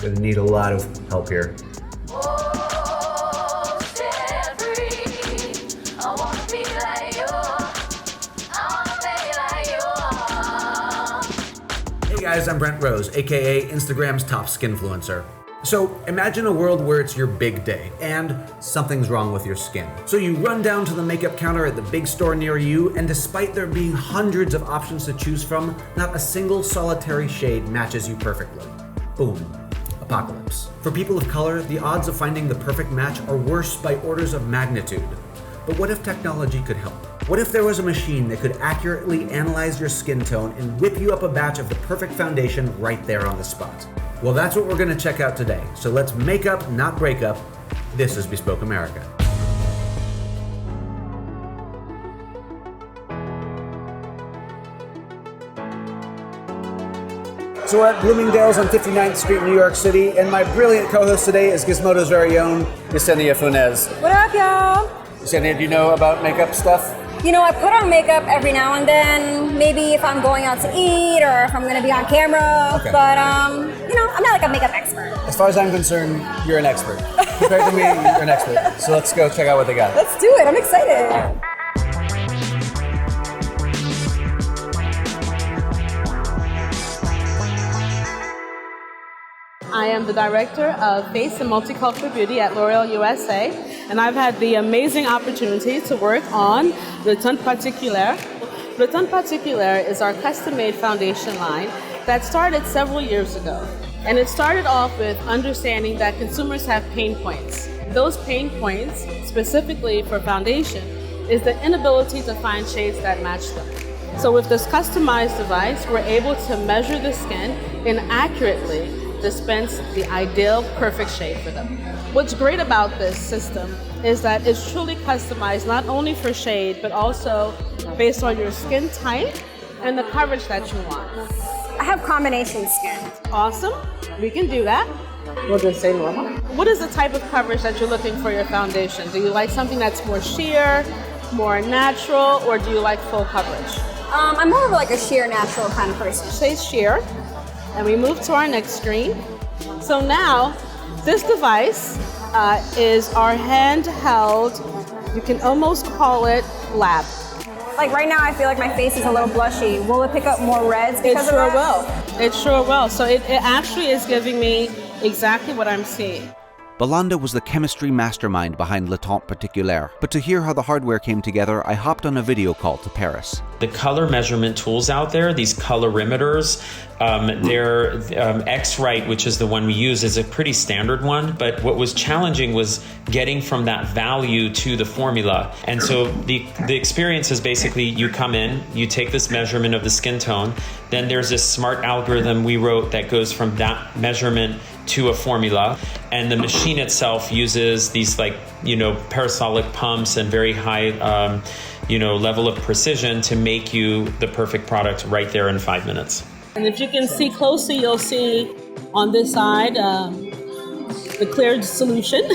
Gonna need a lot of help here. Hey guys, I'm Brent Rose, aka Instagram's top skinfluencer. So imagine a world where it's your big day and something's wrong with your skin. So you run down to the makeup counter at the big store near you, and despite there being hundreds of options to choose from, not a single solitary shade matches you perfectly. Boom. Apocalypse. For people of color, the odds of finding the perfect match are worse by orders of magnitude. But what if technology could help? What if there was a machine that could accurately analyze your skin tone and whip you up a batch of the perfect foundation right there on the spot? Well, that's what we're gonna check out today. So let's make up, not break up. This is Bespoke America. So we're at Bloomingdale's on 59th Street, New York City, and my brilliant co-host today is Gizmodo's very own Yesenia Funes. What up, y'all? Yesenia, do you know about makeup stuff? You know, I put on makeup every now and then, maybe if I'm going out to eat or if I'm gonna be on camera, Okay. but you know, I'm not like a makeup expert. As far as I'm concerned, you're an expert. Compared to me, you're an expert. So let's go check out what they got. Let's do it, I'm excited. I am the director of Face and Multicultural Beauty at L'Oreal USA, and I've had the amazing opportunity to work on the Teint Particulier. The Teint Particulier is our custom-made foundation line that started several years ago. And it started off with understanding that consumers have pain points. Those pain points, specifically for foundation, is the inability to find shades that match them. So with this customized device, we're able to measure the skin and accurately dispense the ideal perfect shade for them. What's great about this system is that it's truly customized not only for shade, but also based on your skin type and the coverage that you want. I have combination skin. Awesome, we can do that. We'll just say normal. What is the type of coverage that you're looking for your foundation? Do you like something that's more sheer, more natural, or do you like full coverage? I'm more of like a sheer natural kind of person. Say sheer. And we move to our next screen. So now, this device is our handheld, you can almost call it lab. Like right now I feel like my face is a little blushy. Will it pick up more reds because of that? It sure will. It sure will. So it actually is giving me exactly what I'm seeing. Belanda was the chemistry mastermind behind Le Teint Particulier, but to hear how the hardware came together, I hopped on a video call to Paris. The color measurement tools out there, these colorimeters, they're X-Rite, which is the one we use, is a pretty standard one, but what was challenging was getting from that value to the formula. And so the experience is basically you come in, you take this measurement of the skin tone, then there's this smart algorithm we wrote that goes from that measurement to a formula, and the machine itself uses these parasolic pumps and very high level of precision to make you the perfect product right there in 5 minutes. And if you can see closely, you'll see on this side the clear solution.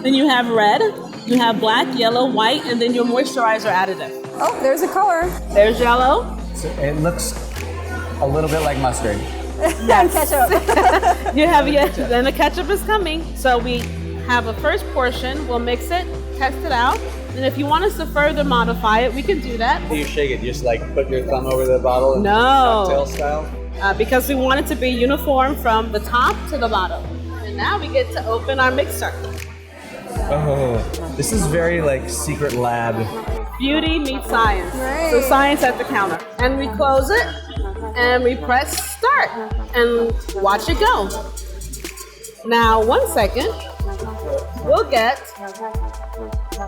Then you have red, you have black, yellow, white, and then your moisturizer additive. Oh, there's a color. There's yellow. So it looks a little bit like mustard. And ketchup. You have then the ketchup is coming. So we have a first portion, we'll mix it, test it out, and if you want us to further modify it, we can do that. Do you shake it? You just put your thumb over the bottle and cocktail style? Because we want it to be uniform from the top to the bottom. And now we get to open our mixer. Oh, this is very secret lab. Beauty meets science. Right. So science at the counter. And we close it, and we press start, and watch it go. Now, 1 second, we'll get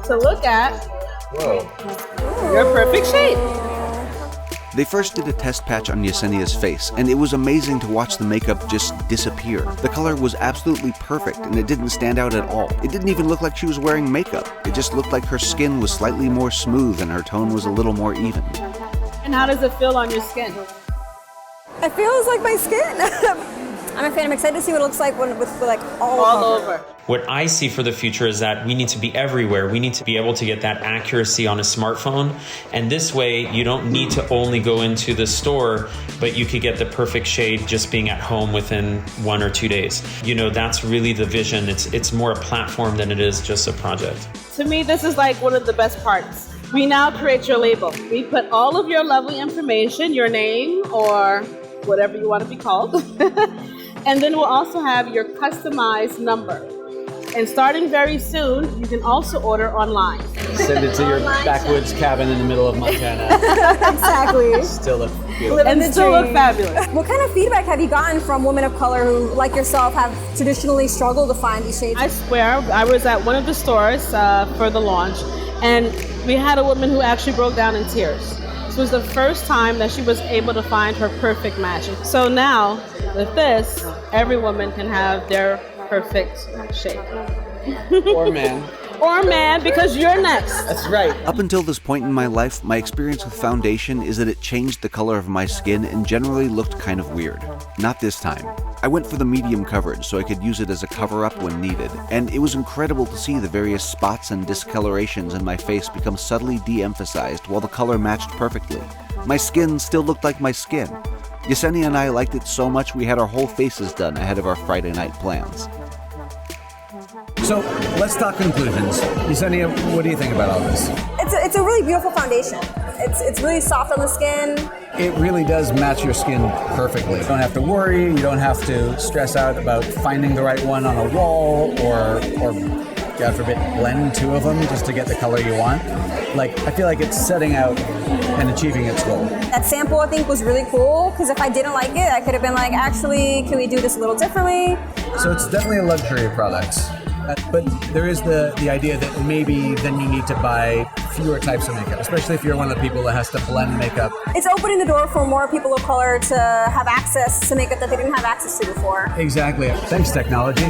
to look at your perfect shade. They first did a test patch on Yesenia's face, and it was amazing to watch the makeup just disappear. The color was absolutely perfect, and it didn't stand out at all. It didn't even look like she was wearing makeup. It just looked like her skin was slightly more smooth and her tone was a little more even. And how does it feel on your skin? It feels like my skin. I'm a fan. I'm excited to see what it looks like with like all over. What I see for the future is that we need to be everywhere. We need to be able to get that accuracy on a smartphone. And this way, you don't need to only go into the store, but you could get the perfect shade just being at home within 1 or 2 days. You know, that's really the vision. It's more a platform than it is just a project. To me, this is like one of the best parts. We now create your label. We put all of your lovely information, your name or whatever you want to be called. And then we'll also have your customized number. And starting very soon, you can also order online. Send it to your backwoods cabin in the middle of Montana. Exactly. Still look beautiful. Living And the still look dream. fabulous. What kind of feedback have you gotten from women of color who, like yourself, have traditionally struggled to find these shades? I swear, I was at one of the stores for the launch, and we had a woman who actually broke down in tears. This was the first time that she was able to find her perfect match. So now, with this, every woman can have their perfect shade. Or man. Or man, because you're next. That's right. Up until this point in my life, my experience with foundation is that it changed the color of my skin and generally looked kind of weird. Not this time. I went for the medium coverage so I could use it as a cover-up when needed, and it was incredible to see the various spots and discolorations in my face become subtly de-emphasized while the color matched perfectly. My skin still looked like my skin. Yesenia and I liked it so much we had our whole faces done ahead of our Friday night plans. So let's talk conclusions. Yesenia, what do you think about all this? It's a really beautiful foundation. It's really soft on the skin. It really does match your skin perfectly. You don't have to worry, you don't have to stress out about finding the right one on a wall or God forbid, blend two of them just to get the color you want. Like, I feel like it's setting out and achieving its goal. That sample, I think, was really cool, because if I didn't like it, I could have been like, actually, can we do this a little differently? So it's definitely a luxury product. But there is the idea that maybe then you need to buy fewer types of makeup, especially if you're one of the people that has to blend makeup. It's opening the door for more people of color to have access to makeup that they didn't have access to before. Exactly. Thanks, technology.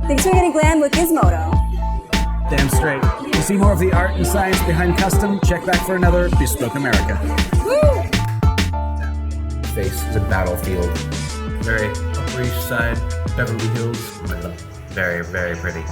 Thanks for getting glam with Gizmodo. Damn straight. To see more of the art and science behind custom, check back for another Bespoke America. Woo! Face is a battlefield. Very Upper East Side, Beverly Hills. Very, very pretty.